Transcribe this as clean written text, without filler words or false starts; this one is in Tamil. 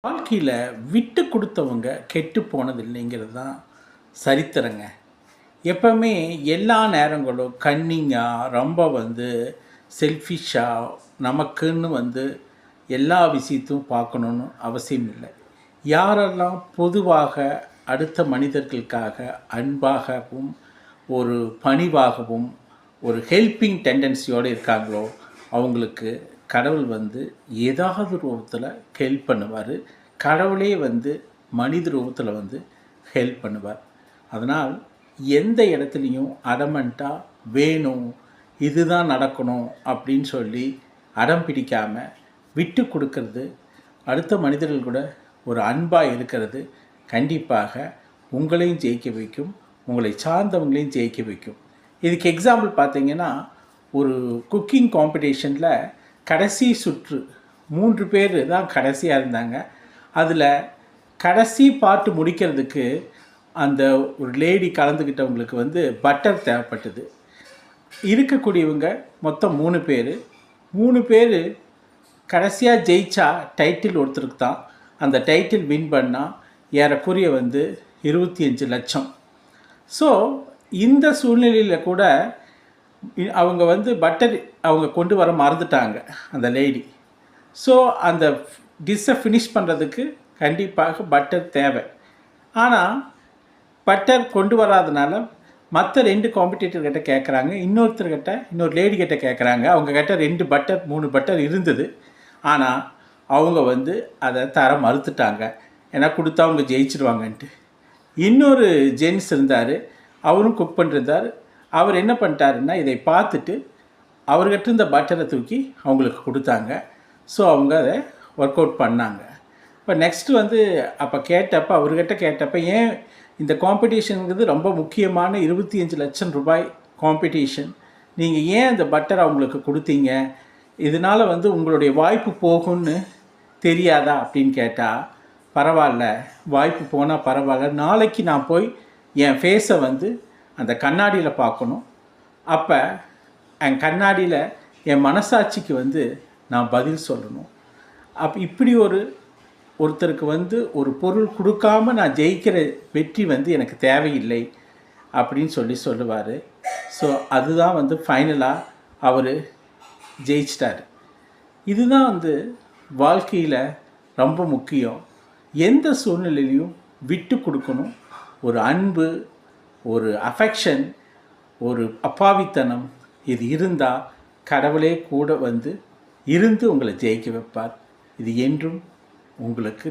வாழ்க்கையில் விட்டு கொடுத்தவங்க கெட்டு போனது இல்லைங்கிறது தான் சரித்திரங்க. எப்பவுமே எல்லா நேரங்களும் கன்னிங்காக ரொம்ப செல்ஃபிஷாக நமக்குன்னு எல்லா விஷயத்தையும் பார்க்கணுன்னு அவசியம் இல்லை. யாரெல்லாம் பொதுவாக அடுத்த மனிதர்களுக்காக அன்பாகவும் ஒரு பணிவாகவும் ஒரு ஹெல்பிங் டெண்டன்சியோடு இருக்காங்களோ அவங்களுக்கு கடவுள் ஏதாவது ரூபத்தில் ஹெல்ப் பண்ணுவார். கடவுளே மனித ரூபத்தில் ஹெல்ப் பண்ணுவார். அதனால் எந்த இடத்துலையும் அடமெண்ட்டாக வேணும் இதுதான் நடக்கணும் அப்படின்னு சொல்லி அடம் பிடிக்காமல் விட்டு கொடுக்கறது, அடுத்த மனிதர்கள் கூட ஒரு அன்பாக இருக்கிறது கண்டிப்பாக உங்களையும் ஜெயிக்க வைக்கும், உங்களை சார்ந்தவங்களையும் ஜெயிக்க வைக்கும். இதுக்கு எக்ஸாம்பிள் பார்த்தீங்கன்னா, ஒரு குக்கிங் காம்படிஷனில் கடைசி சுற்று 3 பேர் தான் கடைசியாக இருந்தாங்க. அதில் கடைசி பார்ட்டு முடிக்கிறதுக்கு அந்த ஒரு லேடி கலந்துக்கிட்டவங்களுக்கு பட்டர் தேவைப்பட்டது. இருக்கக்கூடியவங்க மொத்தம் 3 பேர். 3 பேர் கடைசியாக ஜெயிச்சா டைட்டில் ஒருத்தருக்கு தான். அந்த டைட்டில் வின் பண்ணால் ஏறக்குறைய 25 லட்சம். ஸோ இந்த சூழ்நிலையில் கூட அவங்க பட்டர் அவங்க கொண்டு வர மறந்துட்டாங்க அந்த லேடி. ஸோ அந்த டிஷ்ஷை ஃபினிஷ் பண்ணுறதுக்கு கண்டிப்பாக பட்டர் தேவை. ஆனால் பட்டர் கொண்டு வராதனால மற்ற 2 காம்படிட்டர்கிட்ட கேட்குறாங்க, இன்னொரு லேடி கிட்ட கேட்குறாங்க. அவங்க கிட்ட 2 பட்டர் 3 பட்டர் இருந்தது. ஆனால் அவங்க அதை தர மறுத்துட்டாங்க. ஏன்னா கொடுத்தா அவங்க ஜெயிச்சிடுவாங்கன்ட்டு. இன்னொரு ஜென்ஸ் இருந்தார், அவரும் குக் பண்ணிருந்தார். அவர் என்ன பண்ணிட்டாருன்னா இதை பார்த்துட்டு அவர்கிட்ட இருந்த பட்டரை தூக்கி அவங்களுக்கு கொடுத்தாங்க. ஸோ அவங்க அதை ஒர்க் அவுட் பண்ணாங்க. இப்போ நெக்ஸ்ட்டு அப்போ அவர்கிட்ட கேட்டப்போ ஏன் இந்த காம்படிஷனுங்கிறது ரொம்ப முக்கியமான 25 லட்சம் ரூபாய் காம்படிஷன், நீங்கள் ஏன் அந்த பட்டர் அவங்களுக்கு கொடுத்தீங்க, இதனால் உங்களுடைய வாய்ப்பு போகும்னு தெரியாதா அப்படின்னு கேட்டால், பரவாயில்ல வாய்ப்பு போனால் பரவாயில்ல, நாளைக்கு நான் போய் என் ஃபேஸை அந்த கண்ணாடியில் பார்க்கணும். அப்போ என் கண்ணாடியில் என் மனசாட்சிக்கு நான் பதில் சொல்லணும். இப்படி ஒருத்தருக்கு ஒரு பொருள் கொடுக்காமல் நான் ஜெயிக்கிற வெற்றி எனக்கு தேவையில்லை அப்படின்னு சொல்லுவார். ஸோ அதுதான் ஃபைனலாக அவர் ஜெயிச்சிட்டார். இதுதான் வாழ்க்கையில் ரொம்ப முக்கியம். எந்த சூழ்நிலையிலையும் விட்டு கொடுக்கணும். ஒரு அன்பு, ஒரு அஃபெக்ஷன், ஒரு அப்பாவித்தனம் இது இருந்தால் கடவுளே கூட இருந்து உங்களை ஜெயிக்க வைப்பார். இது என்றும் உங்களுக்கு